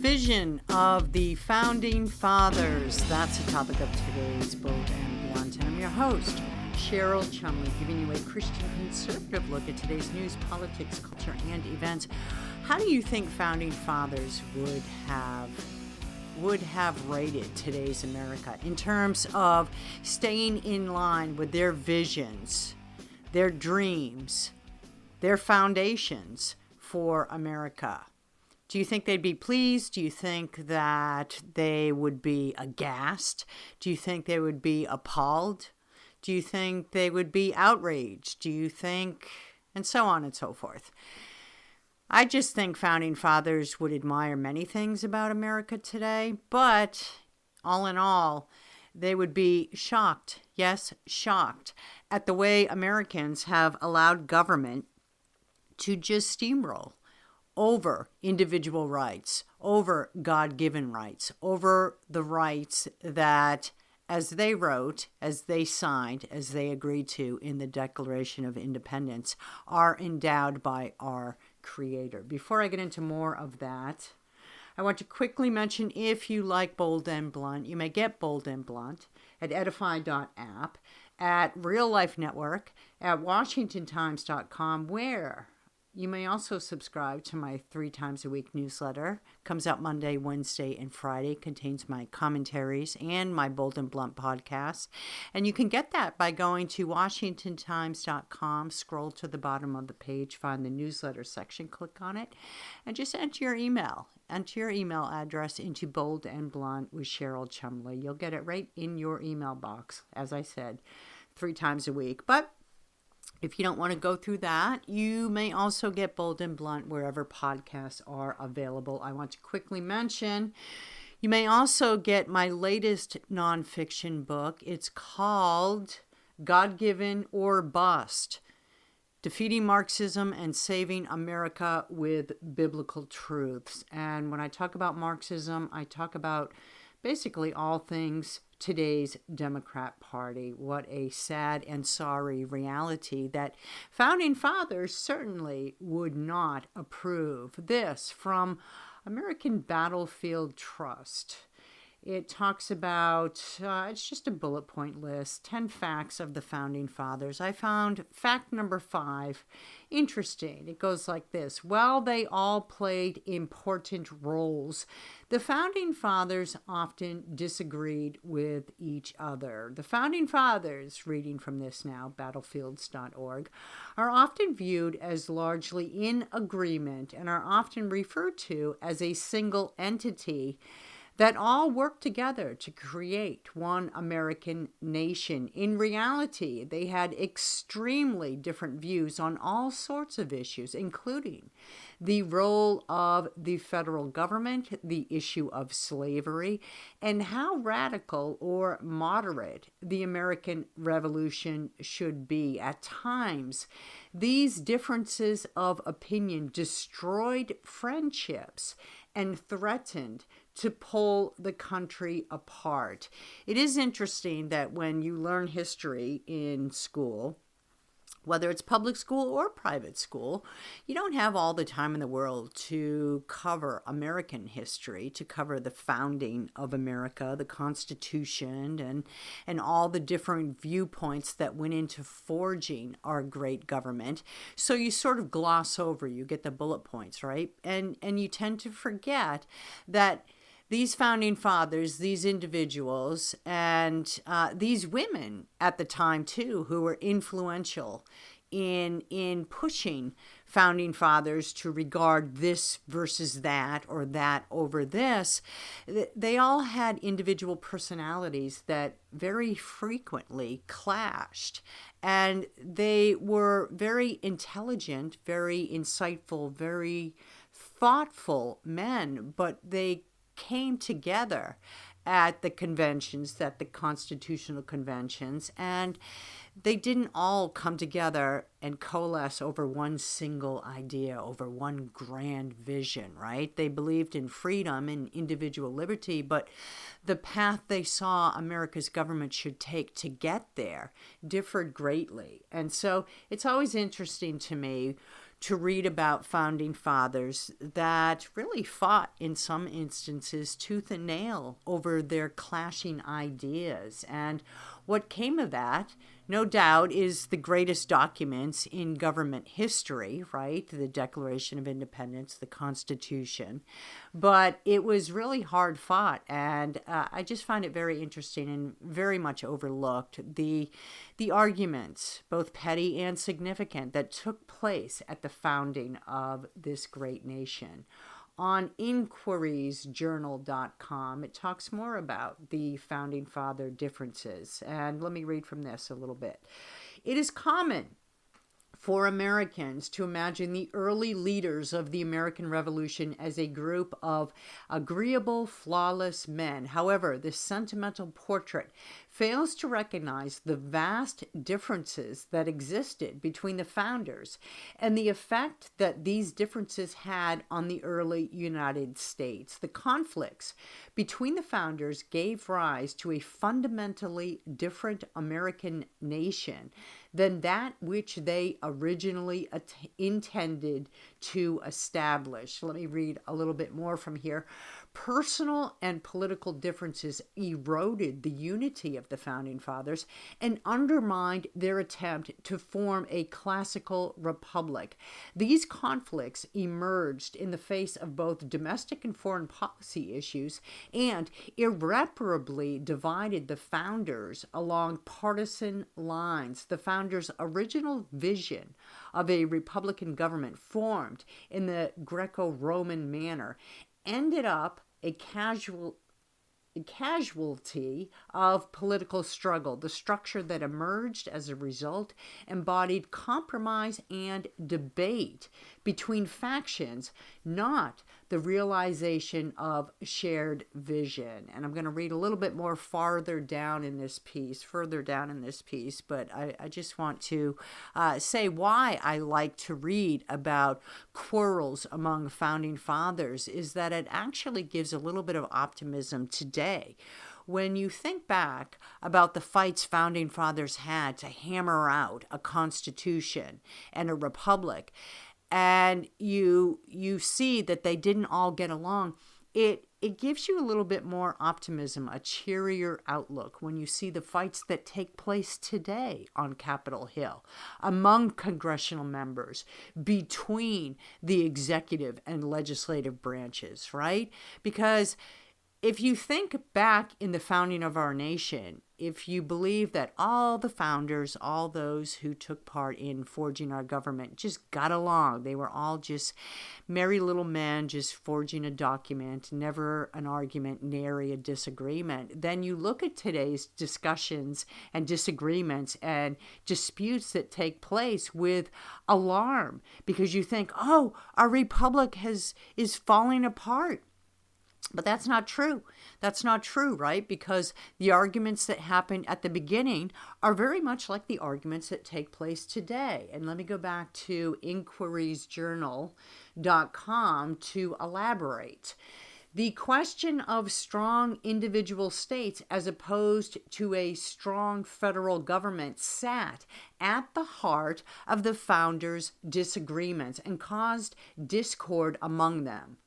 vision of the Founding Fathers. That's the topic of today's Bold and Blunt. And I'm your host, Cheryl Chumley, giving you a Christian conservative look at today's news, politics, culture, and events. How do you think Founding Fathers would have rated today's America in terms of staying in line with their visions, their dreams, their foundations for America? Do you think they'd be pleased? Do you think that they would be aghast? Do you think they would be appalled? Do you think they would be outraged? Do you think, and so on and so forth. I just think Founding Fathers would admire many things about America today, but all in all, they would be shocked, yes, shocked, at the way Americans have allowed government to just steamroll over individual rights, over God-given rights, over the rights that, as they wrote, as they signed, as they agreed to in the Declaration of Independence, are endowed by our Creator. Before I get into more of that, I want to quickly mention, if you like Bold and Blunt, you may get Bold and Blunt at edify.app, at Real Life Network, at washingtontimes.com, where you may also subscribe to my 3 times a week newsletter. Comes out Monday, Wednesday, and Friday. Contains my commentaries and my Bold and Blunt podcasts. And you can get that by going to washingtontimes.com, scroll to the bottom of the page, find the newsletter section, click on it, and just enter your email. Enter your email address into Bold and Blunt with Cheryl Chumley. You'll get it right in your email box, as I said, 3 times a week. But if you don't want to go through that, you may also get Bold and Blunt wherever podcasts are available. I want to quickly mention, you may also get my latest nonfiction book. It's called God-Given or Bust: Defeating Marxism and Saving America with Biblical Truths. And when I talk about Marxism, I talk about basically all things today's Democrat Party. What a sad and sorry reality that Founding Fathers certainly would not approve. This from American Battlefield Trust. It talks about, it's just a bullet point list, 10 facts of the Founding Fathers. I found fact number 5 interesting. It goes like this. While they all played important roles, the Founding Fathers often disagreed with each other. The Founding Fathers, reading from this now, battlefields.org, are often viewed as largely in agreement and are often referred to as a single entity that all work together to create one American nation. In reality, they had extremely different views on all sorts of issues, including the role of the federal government, the issue of slavery, and how radical or moderate the American Revolution should be. At times, these differences of opinion destroyed friendships and threatened to pull the country apart. It is interesting that when you learn history in school, whether it's public school or private school, you don't have all the time in the world to cover American history, to cover the founding of America, the Constitution, and all the different viewpoints that went into forging our great government. So you sort of gloss over, you get the bullet points, right? And you tend to forget that these Founding Fathers, these individuals, and these women at the time, too, who were influential in pushing Founding Fathers to regard this versus that or that over this, they all had individual personalities that very frequently clashed. And they were very intelligent, very insightful, very thoughtful men, but they came together at the conventions, at the constitutional conventions, and they didn't all come together and coalesce over one single idea, over one grand vision, right? They believed in freedom and individual liberty, but the path they saw America's government should take to get there differed greatly. And so it's always interesting to me to read about founding fathers that really fought, in some instances, tooth and nail over their clashing ideas. And what came of that, no doubt, is the greatest documents in government history, right? The Declaration of Independence, the Constitution. But it was really hard fought, and I just find it very interesting and very much overlooked. The arguments, both petty and significant, that took place at the founding of this great nation. On inquiriesjournal.com, it talks more about the founding father differences. And let me read from this a little bit. It is common for Americans to imagine the early leaders of the American Revolution as a group of agreeable, flawless men. However, this sentimental portrait fails to recognize the vast differences that existed between the founders and the effect that these differences had on the early United States. The conflicts between the founders gave rise to a fundamentally different American nation than that which they originally intended to establish. Let me read a little bit more from here. Personal and political differences eroded the unity of the Founding Fathers and undermined their attempt to form a classical republic. These conflicts emerged in the face of both domestic and foreign policy issues and irreparably divided the founders along partisan lines. The founders' original vision of a republican government formed in the Greco-Roman manner ended up a casualty of political struggle. The structure that emerged as a result embodied compromise and debate between factions, not the realization of shared vision. And I'm going to read a little bit more further down in this piece, but I just want to say why I like to read about quarrels among founding fathers is that it actually gives a little bit of optimism today. When you think back about the fights founding fathers had to hammer out a constitution and a republic, and you see that they didn't all get along, it gives you a little bit more optimism, a cheerier outlook when you see the fights that take place today on Capitol Hill, among congressional members, between the executive and legislative branches, right? Because if you think back in the founding of our nation, if you believe that all the founders, all those who took part in forging our government just got along, they were all just merry little men just forging a document, never an argument, nary a disagreement, then you look at today's discussions and disagreements and disputes that take place with alarm because you think, oh, our republic is falling apart. But that's not true. That's not true, right? Because the arguments that happened at the beginning are very much like the arguments that take place today. And let me go back to inquiriesjournal.com to elaborate. The question of strong individual states as opposed to a strong federal government sat at the heart of the founders' disagreements and caused discord among them.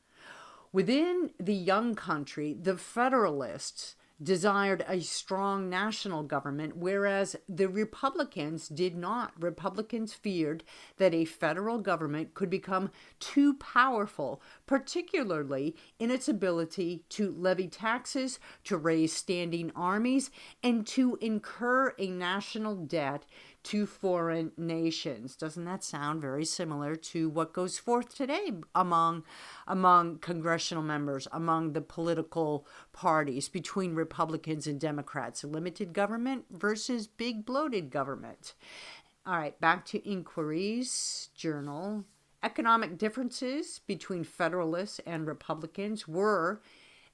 Within the young country, the Federalists desired a strong national government, whereas the Republicans did not. Republicans feared that a federal government could become too powerful, particularly in its ability to levy taxes, to raise standing armies, and to incur a national debt to foreign nations. Doesn't that sound very similar to what goes forth today among congressional members, among the political parties, between Republicans and Democrats? Limited government versus big bloated government. All right, back to Inquiries Journal. Economic differences between Federalists and Republicans were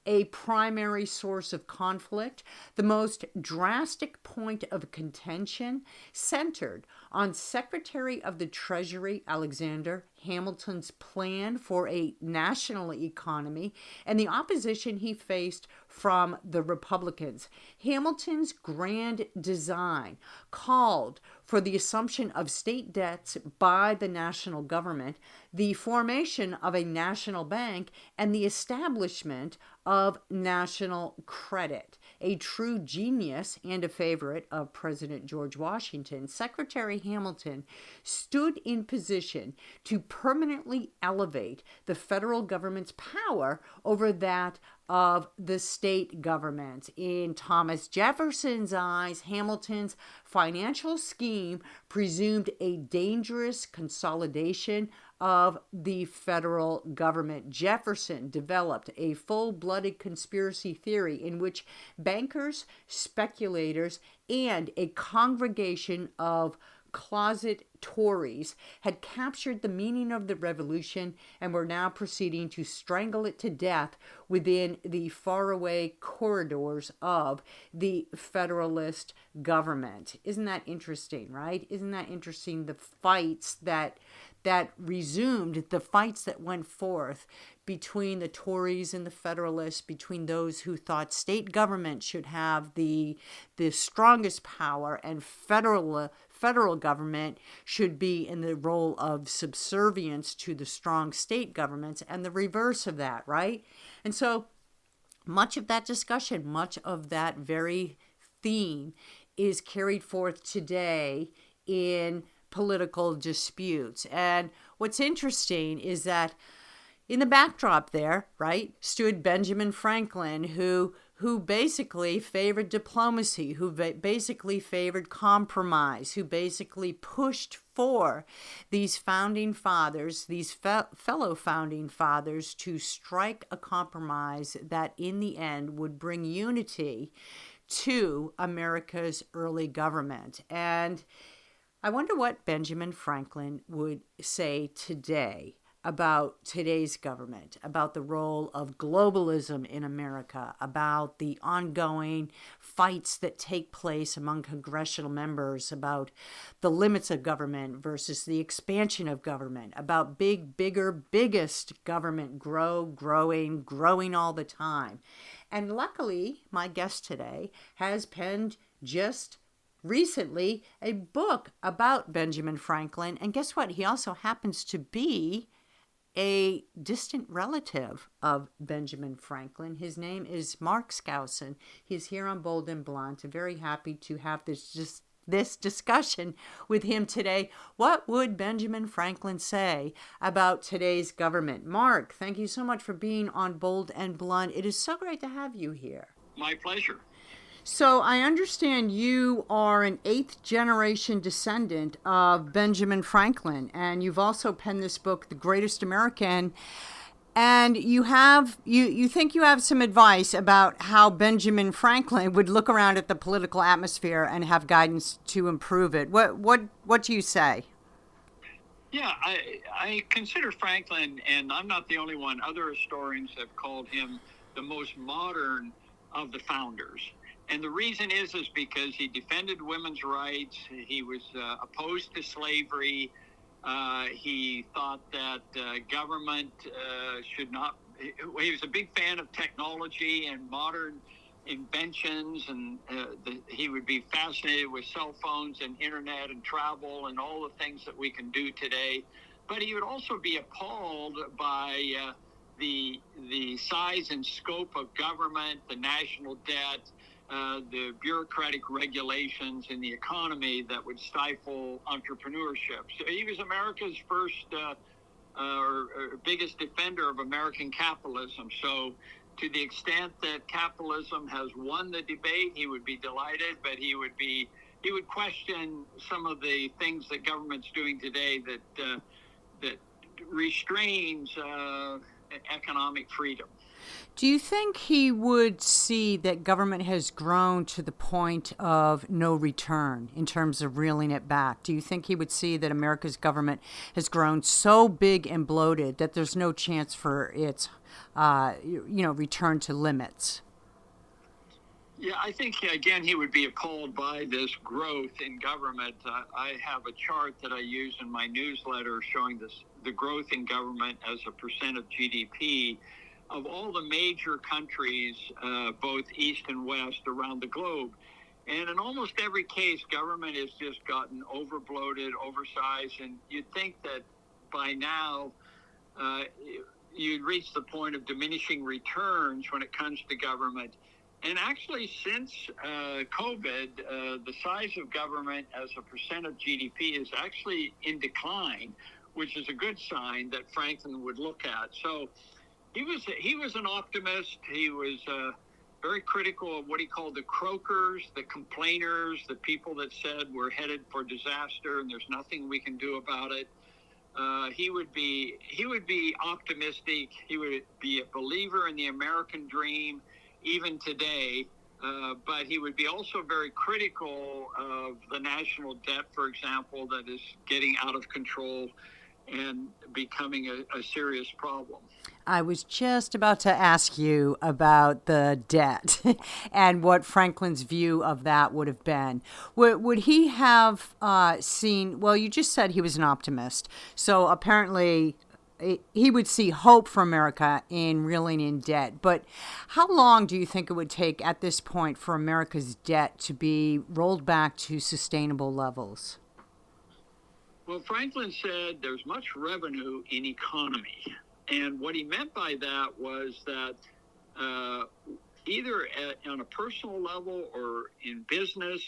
a primary source of conflict. The most drastic point of contention centered on Secretary of the Treasury Alexander Hamilton's plan for a national economy and the opposition he faced from the Republicans. Hamilton's grand design called for the assumption of state debts by the national government, the formation of a national bank, and the establishment of national credit. A true genius and a favorite of President George Washington, Secretary Hamilton stood in position to permanently elevate the federal government's power over that of the state government. In Thomas Jefferson's eyes, Hamilton's financial scheme presumed a dangerous consolidation of the federal government. Jefferson developed a full-blooded conspiracy theory in which bankers, speculators, and a congregation of closet Tories had captured the meaning of the revolution and were now proceeding to strangle it to death within the faraway corridors of the Federalist government. Isn't that interesting, right? Isn't that interesting? The fights that resumed, the fights that went forth between the Tories and the Federalists, between those who thought state government should have the strongest power and federal government should be in the role of subservience to the strong state governments, and the reverse of that, right? And so much of that discussion, much of that very theme is carried forth today in political disputes. And what's interesting is that in the backdrop there, right, stood Benjamin Franklin, who basically favored diplomacy, who basically favored compromise, who basically pushed for these founding fathers, these fellow founding fathers, to strike a compromise that in the end would bring unity to America's early government. And I wonder what Benjamin Franklin would say today about today's government, about the role of globalism in America, about the ongoing fights that take place among congressional members, about the limits of government versus the expansion of government, about bigger, biggest government growing all the time. And luckily, my guest today has penned just recently a book about Benjamin Franklin. And guess what? He also happens to be a distant relative of Benjamin Franklin. His name is Mark Skousen. He's here on Bold and Blunt. I'm very happy to have this discussion with him today. What would Benjamin Franklin say about today's government? Mark, thank you so much for being on Bold and Blunt. It is so great to have you here. My pleasure. So I understand you are an 8th generation descendant of Benjamin Franklin, and you've also penned this book, The Greatest American, and you think you have some advice about how Benjamin Franklin would look around at the political atmosphere and have guidance to improve it. What do you say? Yeah, I consider Franklin, and I'm not the only one, other historians have called him the most modern of the founders. And the reason is because he defended women's rights. He was opposed to slavery. He thought that government should not. He was a big fan of technology and modern inventions, and he would be fascinated with cell phones and internet and travel and all the things that we can do today. But he would also be appalled by the size and scope of government, the national debt, the bureaucratic regulations in the economy that would stifle entrepreneurship. So he was America's first or biggest defender of American capitalism. So to the extent that capitalism has won the debate, he would be delighted, but he would question some of the things that government's doing today that restrains economic freedom. Do you think he would see that government has grown to the point of no return in terms of reeling it back? Do you think he would see that America's government has grown so big and bloated that there's no chance for its, return to limits? Yeah, I think, again, he would be appalled by this growth in government. I have a chart that I use in my newsletter showing the the growth in government as a percent of GDP of all the major countries, both East and West around the globe. And in almost every case, government has just gotten overbloated, oversized, and you'd think that by now you'd reach the point of diminishing returns when it comes to government. And actually, since COVID, the size of government as a percent of GDP is actually in decline, which is a good sign that Franklin would look at. So he was an optimist. He was very critical of what he called the croakers, the complainers, the people that said we're headed for disaster and there's nothing we can do about it. He would be optimistic. He would be a believer in the American dream, even today. But he would be also very critical of the national debt, for example, that is getting out of control and becoming a serious problem. I was just about to ask you about the debt and what Franklin's view of that would have been. Would he have seen, well, you just said he was an optimist, so apparently he would see hope for America in reeling in debt. But how long do you think it would take at this point for America's debt to be rolled back to sustainable levels? Well, Franklin said there's much revenue in economy. And what he meant by that was that either on a personal level or in business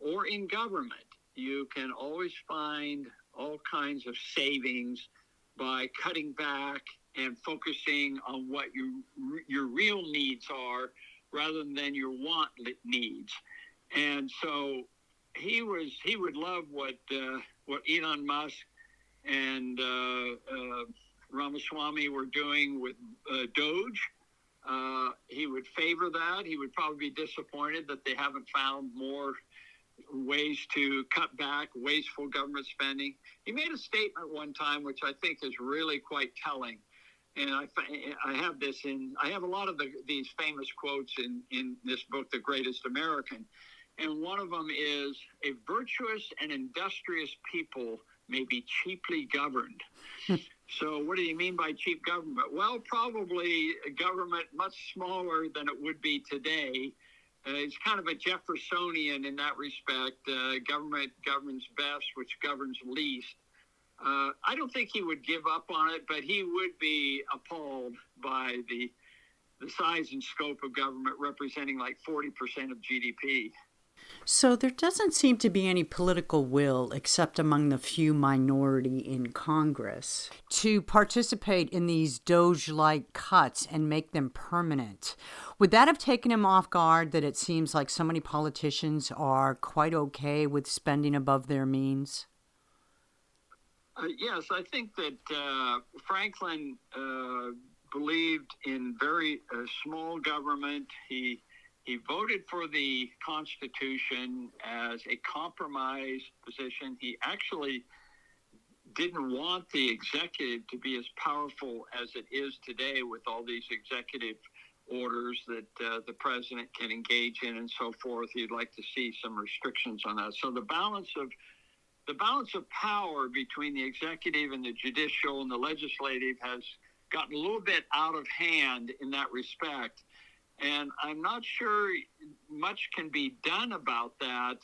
or in government, you can always find all kinds of savings by cutting back and focusing on what your real needs are rather than your want needs. And so he would love what Elon Musk and Ramaswamy were doing with Doge. He would favor that. He would probably be disappointed that they haven't found more ways to cut back wasteful government spending. He made a statement one time, which I think is really quite telling. And I have this I have a lot of these famous quotes in this book, The Greatest American. And one of them is, a virtuous and industrious people may be cheaply governed. So what do you mean by cheap government? Well, probably a government much smaller than it would be today. It's kind of a Jeffersonian in that respect. Government governs best, which governs least. I don't think he would give up on it, but he would be appalled by the size and scope of government representing like 40% of GDP. So there doesn't seem to be any political will, except among the few minority in Congress, to participate in these Doge-like cuts and make them permanent. Would that have taken him off guard, that it seems like so many politicians are quite okay with spending above their means? Yes, I think that Franklin believed in very small government. He voted for the Constitution as a compromise position. He actually didn't want the executive to be as powerful as it is today with all these executive orders that the president can engage in and so forth. He'd like to see some restrictions on that. So the balance of power between the executive and the judicial and the legislative has gotten a little bit out of hand in that respect. And I'm not sure much can be done about that,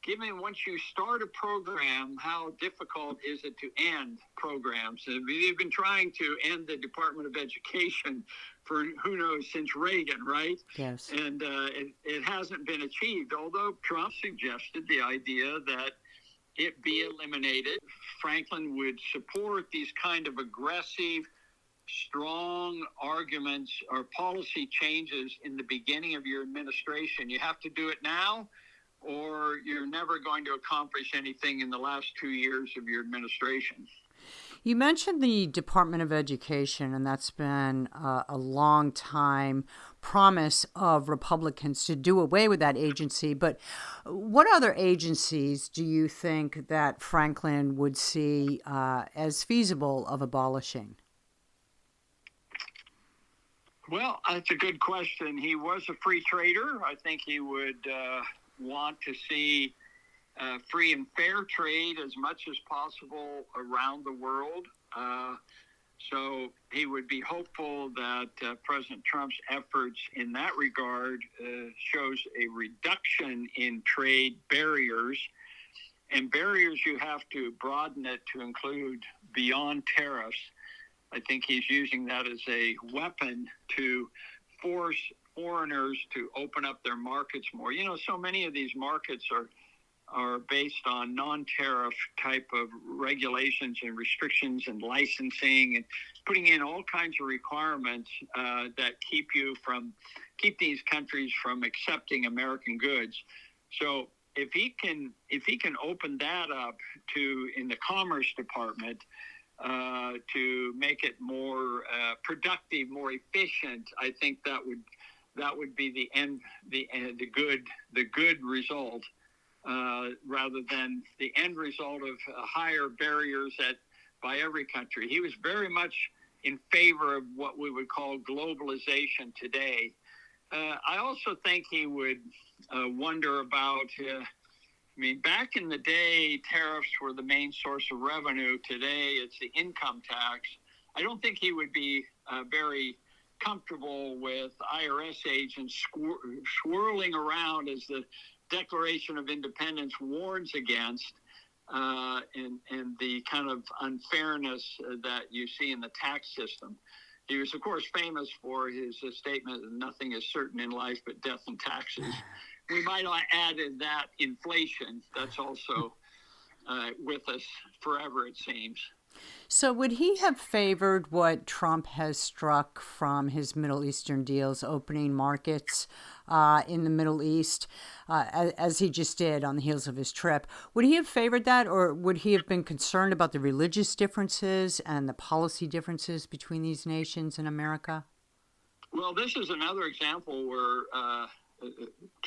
given once you start a program, how difficult is it to end programs? And we've been trying to end the Department of Education for who knows since Reagan, right? Yes. And it hasn't been achieved, although Trump suggested the idea that it be eliminated. Franklin would support these kind of aggressive, strong arguments or policy changes in the beginning of your administration. You have to do it now, or you're never going to accomplish anything in the last 2 years of your administration. You mentioned the Department of Education, and that's been a long time promise of Republicans to do away with that agency. But what other agencies do you think that Franklin would see as feasible of abolishing? Well, that's a good question. He was a free trader. I think he would want to see free and fair trade as much as possible around the world. So he would be hopeful that President Trump's efforts in that regard shows a reduction in trade barriers. And barriers, you have to broaden it to include beyond tariffs. I think he's using that as a weapon to force foreigners to open up their markets more. So many of these markets are based on non-tariff type of regulations and restrictions and licensing and putting in all kinds of requirements that keep these countries from accepting American goods. So if he can open that up in the Commerce Department to make it more productive, more efficient, I think that would be the good result. Rather than the end result of higher barriers by every country. He was very much in favor of what we would call globalization today. I also think he would wonder about, back in the day, tariffs were the main source of revenue. Today, it's the income tax. I don't think he would be very comfortable with IRS agents swirling around as the Declaration of Independence warns against, and the kind of unfairness that you see in the tax system. He was, of course, famous for his statement that nothing is certain in life but death and taxes. We might add in that inflation. That's also with us forever, it seems. So would he have favored what Trump has struck from his Middle Eastern deals, opening markets in the Middle East, as he just did on the heels of his trip? Would he have favored that, or would he have been concerned about the religious differences and the policy differences between these nations in America? Well, this is another example where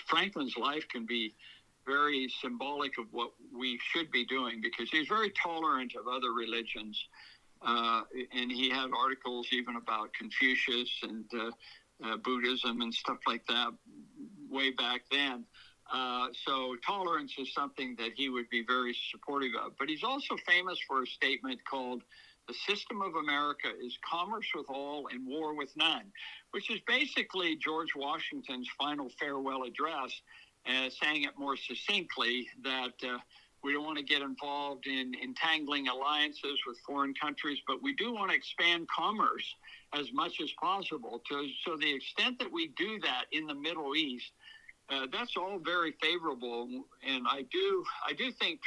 Franklin's life can be very symbolic of what we should be doing, because he's very tolerant of other religions. And he had articles even about Confucius and Buddhism and stuff like that way back then. So tolerance is something that he would be very supportive of. But he's also famous for a statement called, "The system of America is commerce with all and war with none," which is basically George Washington's final farewell address, saying it more succinctly that we don't want to get involved in entangling alliances with foreign countries, but we do want to expand commerce as much as possible. So the extent that we do that in the Middle East, that's all very favorable. And I do think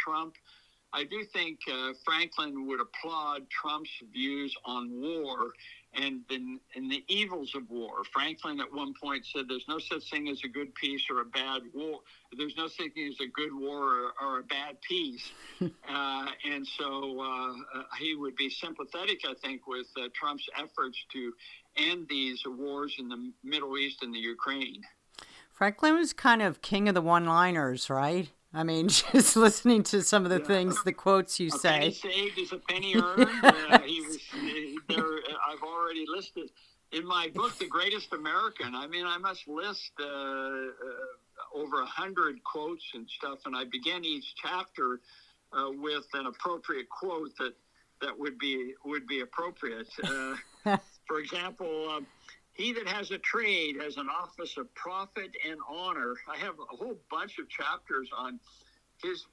Franklin would applaud Trump's views on war and the evils of war. Franklin at one point said there's no such thing as a good peace or a bad war. There's no such thing as a good war or a bad peace. And so he would be sympathetic, I think, with Trump's efforts to end these wars in the Middle East and the Ukraine. Franklin was kind of king of the one-liners, right? I mean, just listening to some of the things, the quotes you say. A penny saved is a penny earned. I've already listed in my book, The Greatest American. I mean, I must list over 100 quotes and stuff, and I begin each chapter with an appropriate quote that would be appropriate. For example, he that has a trade has an office of profit and honor. I have a whole bunch of chapters on his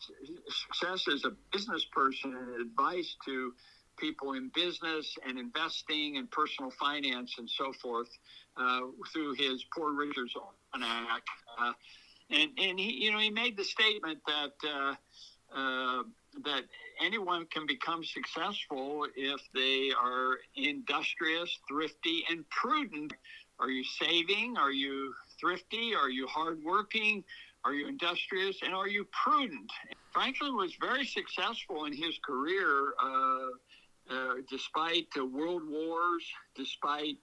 success as a business person and advice to people in business and investing and personal finance and so forth through his Poor Richard's Almanac. And he made the statement that that anyone can become successful if they are industrious, thrifty, and prudent. Are you saving? Are you thrifty? Are you hardworking? Are you industrious? And are you prudent? Franklin was very successful in his career, despite world wars, despite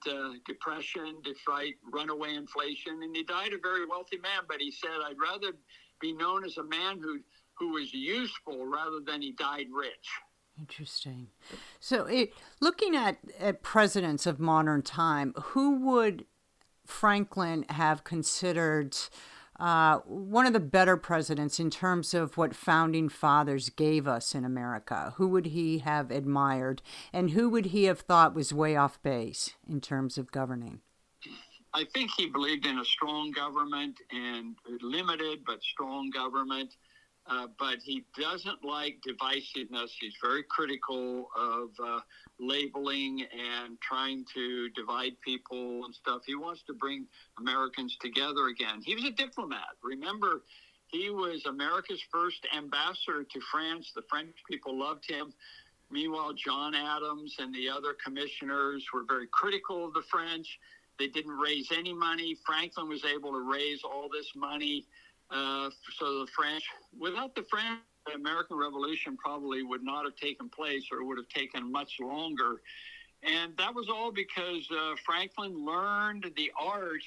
depression, despite runaway inflation. And he died a very wealthy man, but he said, I'd rather be known as a man who was useful rather than he died rich. Interesting. So looking at presidents of modern time, who would Franklin have considered one of the better presidents in terms of what founding fathers gave us in America? Who would he have admired, and who would he have thought was way off base in terms of governing? I think he believed in a strong government and limited but strong government. But he doesn't like divisiveness. He's very critical of labeling and trying to divide people and stuff. He wants to bring Americans together again. He was a diplomat. Remember, he was America's first ambassador to France. The French people loved him. Meanwhile, John Adams and the other commissioners were very critical of the French. They didn't raise any money. Franklin was able to raise all this money. So the French, without the French, the American Revolution probably would not have taken place, or it would have taken much longer. And that was all because Franklin learned the art,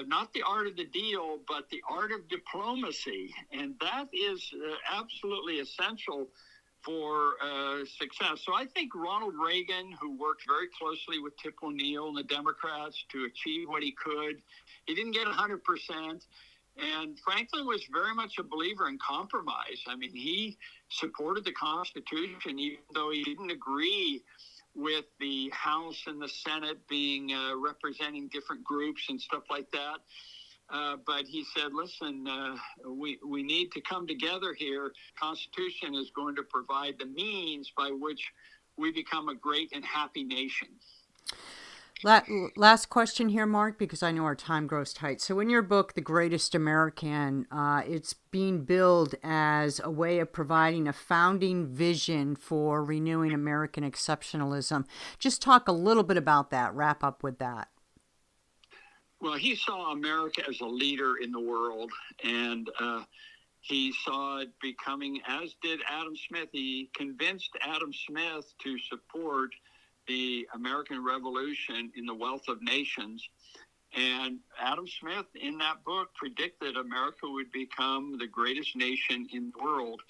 not the art of the deal, but the art of diplomacy. And that is absolutely essential for success. So I think Ronald Reagan, who worked very closely with Tip O'Neill and the Democrats to achieve what he could, he didn't get 100%. And Franklin was very much a believer in compromise. I mean, he supported the Constitution, even though he didn't agree with the House and the Senate being representing different groups and stuff like that. But he said, listen, we need to come together here. Constitution is going to provide the means by which we become a great and happy nation. Last question here, Mark, because I know our time grows tight. So in your book, The Greatest American, it's being billed as a way of providing a founding vision for renewing American exceptionalism. Just talk a little bit about that. Wrap up with that. Well, he saw America as a leader in the world, and he saw it becoming, as did Adam Smith. He convinced Adam Smith to support the American Revolution in the Wealth of Nations. And Adam Smith, in that book, predicted America would become the greatest nation in the world.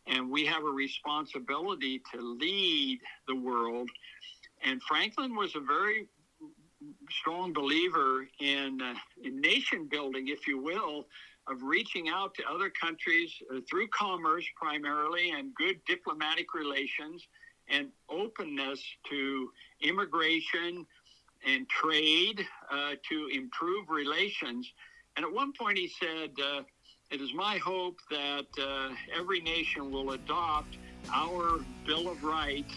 And we have a responsibility to lead the world. And Franklin was a very strong believer in nation building, if you will, of reaching out to other countries through commerce primarily and good diplomatic relations and openness to immigration and trade to improve relations. And at one point he said, it is my hope that every nation will adopt our Bill of Rights,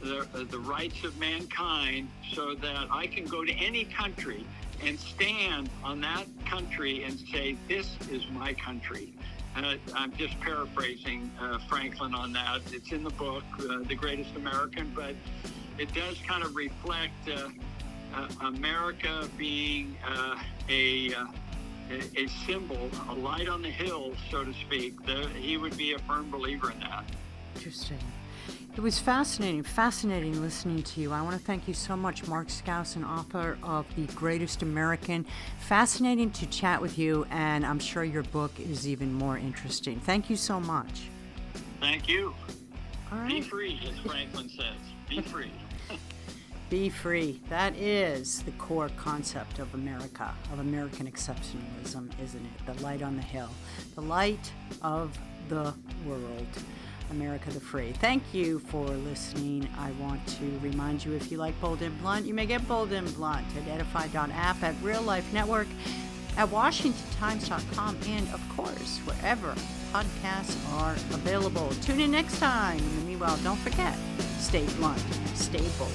the rights of mankind, so that I can go to any country and stand on that country and say, this is my country. I'm just paraphrasing Franklin on that. It's in the book, The Greatest American, but it does kind of reflect America being a symbol, a light on the hill, so to speak. He would be a firm believer in that. Interesting. It was fascinating listening to you. I want to thank you so much, Mark Skousen, author of The Greatest American. Fascinating to chat with you, and I'm sure your book is even more interesting. Thank you so much. Thank you. All right. Be free, as Franklin says. Be free. Be free. That is the core concept of America, of American exceptionalism, isn't it? The light on the hill. The light of the world. America the Free. Thank you for listening. I want to remind you, if you like Bold and Blunt, you may get Bold and Blunt at edify.app, at Real Life Network, at WashingtonTimes.com, and of course, wherever podcasts are available. Tune in next time. In the meanwhile, don't forget, stay blunt, stay bold.